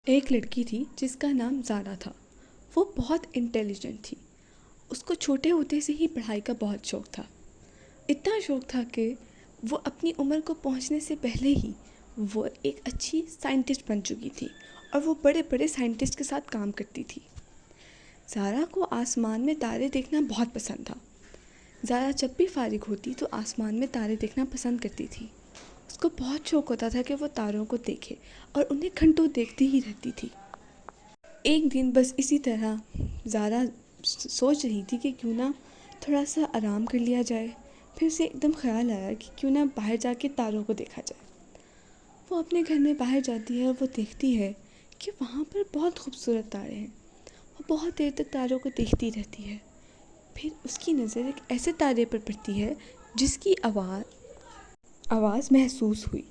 ایک لڑکی تھی جس کا نام زارا تھا۔ وہ بہت انٹیلیجنٹ تھی۔ اس کو چھوٹے ہوتے سے ہی پڑھائی کا بہت شوق تھا۔ اتنا شوق تھا کہ وہ اپنی عمر کو پہنچنے سے پہلے ہی وہ ایک اچھی سائنٹسٹ بن چکی تھی اور وہ بڑے بڑے سائنٹسٹ کے ساتھ کام کرتی تھی۔ زارا کو آسمان میں تارے دیکھنا بہت پسند تھا۔ زارا جب بھی فارغ ہوتی تو آسمان میں تارے دیکھنا پسند کرتی تھی۔ اس کو بہت شوق ہوتا تھا کہ وہ تاروں کو دیکھے اور انہیں گھنٹوں دیکھتی ہی رہتی تھی۔ ایک دن بس اسی طرح زارا سوچ رہی تھی کہ کیوں نہ تھوڑا سا آرام کر لیا جائے۔ پھر اسے ایک دم خیال آیا کہ کیوں نہ باہر جا کے تاروں کو دیکھا جائے۔ وہ اپنے گھر میں باہر جاتی ہے اور وہ دیکھتی ہے کہ وہاں پر بہت خوبصورت تارے ہیں۔ وہ بہت دیر تک تاروں کو دیکھتی رہتی ہے۔ پھر اس کی نظر ایک ایسے تارے پر پڑتی ہے جس کی آواز محسوس ہوئی۔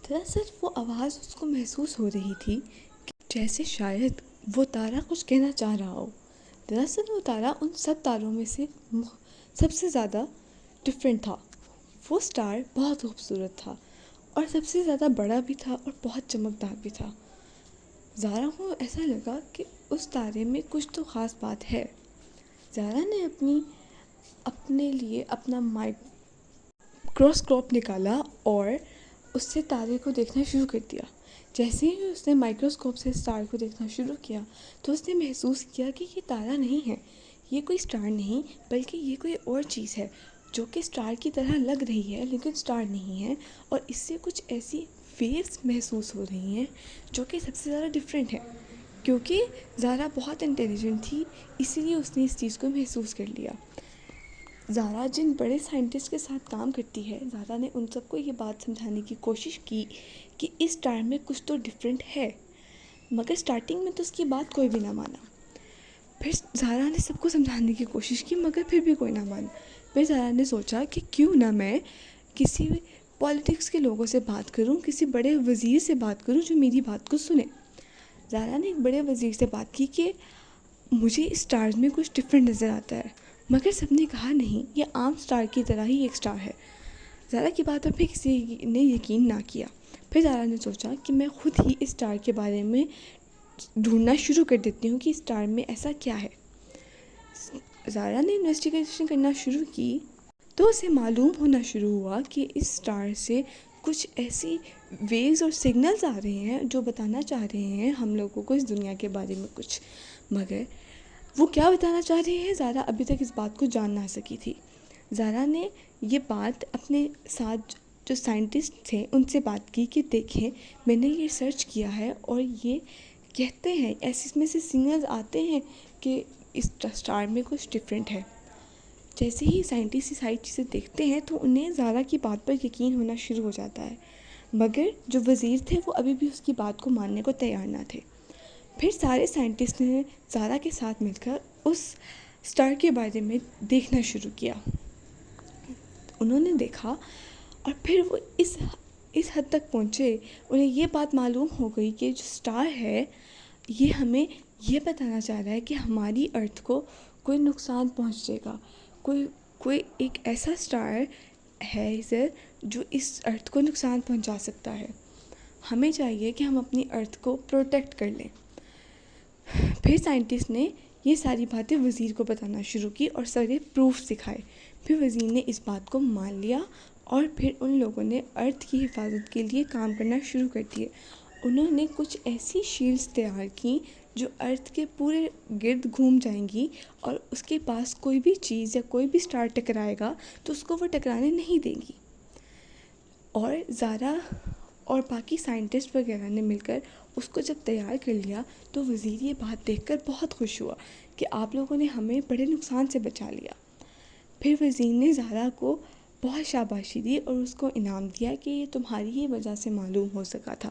دراصل وہ آواز اس کو محسوس ہو رہی تھی جیسے شاید وہ تارا کچھ کہنا چاہ رہا ہو۔ دراصل وہ تارا ان سب تاروں میں سے سب سے زیادہ ڈفرینٹ تھا۔ وہ سٹار بہت خوبصورت تھا اور سب سے زیادہ بڑا بھی تھا اور بہت چمکدار بھی تھا۔ زارا کو ایسا لگا کہ اس تارے میں کچھ تو خاص بات ہے۔ زارا نے اپنے لیے اپنا مائکروسکوپ نکالا اور اس سے تارے کو دیکھنا شروع کر دیا۔ جیسے ہی اس نے مائکروسکوپ سے سٹار کو دیکھنا شروع کیا تو اس نے محسوس کیا کہ یہ تارا نہیں ہے، یہ کوئی سٹار نہیں بلکہ یہ کوئی اور چیز ہے جو کہ سٹار کی طرح لگ رہی ہے لیکن سٹار نہیں ہے، اور اس سے کچھ ایسی ویوز محسوس ہو رہی ہیں جو کہ سب سے زیادہ ڈفرینٹ ہے۔ کیونکہ زارا بہت انٹیلیجنٹ تھی اسی لیے اس نے اس چیز کو محسوس کر لیا۔ زارا جن بڑے سائنٹسٹ کے ساتھ کام کرتی ہے، زارا نے ان سب کو یہ بات سمجھانے کی کوشش کی کہ اس سٹار میں کچھ تو ڈفرینٹ ہے، مگر سٹارٹنگ میں تو اس کی بات کوئی بھی نہ مانا۔ پھر زارا نے سب کو سمجھانے کی کوشش کی مگر پھر بھی کوئی نہ مانا۔ پھر زارا نے سوچا کہ کیوں نہ میں کسی پالیٹکس کے لوگوں سے بات کروں، کسی بڑے وزیر سے بات کروں جو میری بات کو سنے۔ زارا نے ایک بڑے وزیر سے بات کی کہ مجھے اس سٹارز میں کچھ ڈفرینٹ نظر آتا ہے، مگر سب نے کہا نہیں، یہ عام سٹار کی طرح ہی ایک سٹار ہے۔ زارا کی بات پر پھر کسی نے یقین نہ کیا۔ پھر زارا نے سوچا کہ میں خود ہی اس سٹار کے بارے میں ڈھونڈنا شروع کر دیتی ہوں کہ اس سٹار میں ایسا کیا ہے۔ زارا نے انویسٹیگیشن کرنا شروع کی تو اسے معلوم ہونا شروع ہوا کہ اس سٹار سے کچھ ایسی ویوز اور سگنلز آ رہے ہیں جو بتانا چاہ رہے ہیں ہم لوگوں کو اس دنیا کے بارے میں کچھ، مگر وہ کیا بتانا چاہ رہے ہیں زارا ابھی تک اس بات کو جان نہ سکی تھی۔ زارا نے یہ بات اپنے ساتھ جو سائنٹسٹ تھے ان سے بات کی کہ دیکھیں میں نے یہ سرچ کیا ہے اور یہ کہتے ہیں ایسے اس میں سے سگنلز آتے ہیں کہ اس سٹار میں کچھ ڈفرینٹ ہے۔ جیسے ہی سائنٹسٹ یہ ساری چیزیں دیکھتے ہیں تو انہیں زارا کی بات پر یقین ہونا شروع ہو جاتا ہے، مگر جو وزیر تھے وہ ابھی بھی اس کی بات کو ماننے کو تیار نہ تھے۔ پھر سارے سائنٹسٹ نے زارا کے ساتھ مل کر اس سٹار کے بارے میں دیکھنا شروع کیا۔ انہوں نے دیکھا اور پھر وہ اس حد تک پہنچے، انہیں یہ بات معلوم ہو گئی کہ جو سٹار ہے یہ ہمیں یہ بتانا چاہ رہا ہے کہ ہماری ارتھ کو کوئی نقصان پہنچے گا، کوئی ایک ایسا سٹار ہے ادھر جو اس ارتھ کو نقصان پہنچا سکتا ہے۔ ہمیں چاہیے کہ ہم اپنی ارتھ کو پروٹیکٹ کر لیں۔ پھر سائنٹسٹ نے یہ ساری باتیں وزیر کو بتانا شروع کی اور سارے پروف دکھائے۔ پھر وزیر نے اس بات کو مان لیا اور پھر ان لوگوں نے ارتھ کی حفاظت کے لیے کام کرنا شروع کر دیے۔ انہوں نے کچھ ایسی شیلڈز تیار کی جو ارتھ کے پورے گرد گھوم جائیں گی اور اس کے پاس کوئی بھی چیز یا کوئی بھی سٹار ٹکرائے گا تو اس کو وہ ٹکرانے نہیں دیں گی۔ اور زارا اور باقی سائنٹسٹ وغیرہ نے مل کر اس کو جب تیار کر لیا تو وزیر یہ بات دیکھ کر بہت خوش ہوا کہ آپ لوگوں نے ہمیں بڑے نقصان سے بچا لیا۔ پھر وزیر نے زارا کو بہت شاباشی دی اور اس کو انعام دیا کہ یہ تمہاری ہی وجہ سے معلوم ہو سکا تھا،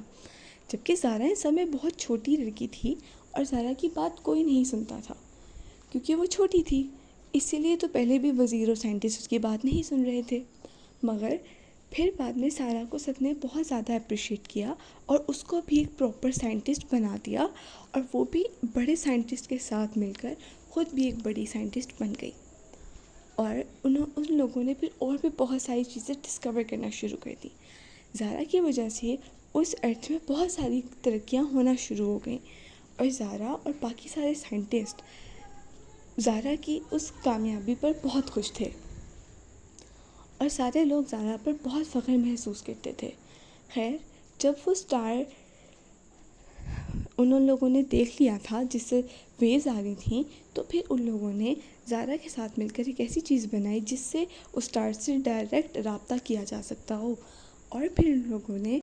جبکہ زارا اس سمے بہت چھوٹی لڑکی تھی اور زارا کی بات کوئی نہیں سنتا تھا کیونکہ وہ چھوٹی تھی، اسی لیے تو پہلے بھی وزیر اور سائنٹسٹ اس کی بات نہیں سن رہے تھے۔ مگر پھر بعد میں زارا کو سب نے بہت زیادہ اپریشیٹ کیا اور اس کو بھی ایک پراپر سائنٹسٹ بنا دیا، اور وہ بھی بڑے سائنٹسٹ کے ساتھ مل کر خود بھی ایک بڑی سائنٹسٹ بن گئی۔ اور ان لوگوں نے پھر اور بھی بہت ساری چیزیں ڈسکور کرنا شروع کر دی۔ زارا کی وجہ سے اس ارتھ میں بہت ساری ترقیاں ہونا شروع ہو گئیں، اور زارا اور باقی سارے سائنٹسٹ زارا کی اس کامیابی پر بہت خوش تھے، اور سارے لوگ زارا پر بہت فخر محسوس کرتے تھے۔ خیر، جب وہ اسٹار ان لوگوں نے دیکھ لیا تھا جس سے ویوز آ رہی تھیں، تو پھر ان لوگوں نے زارا کے ساتھ مل کر ایک ایسی چیز بنائی جس سے اس اسٹار سے ڈائریکٹ رابطہ کیا جا سکتا ہو، اور پھر ان لوگوں نے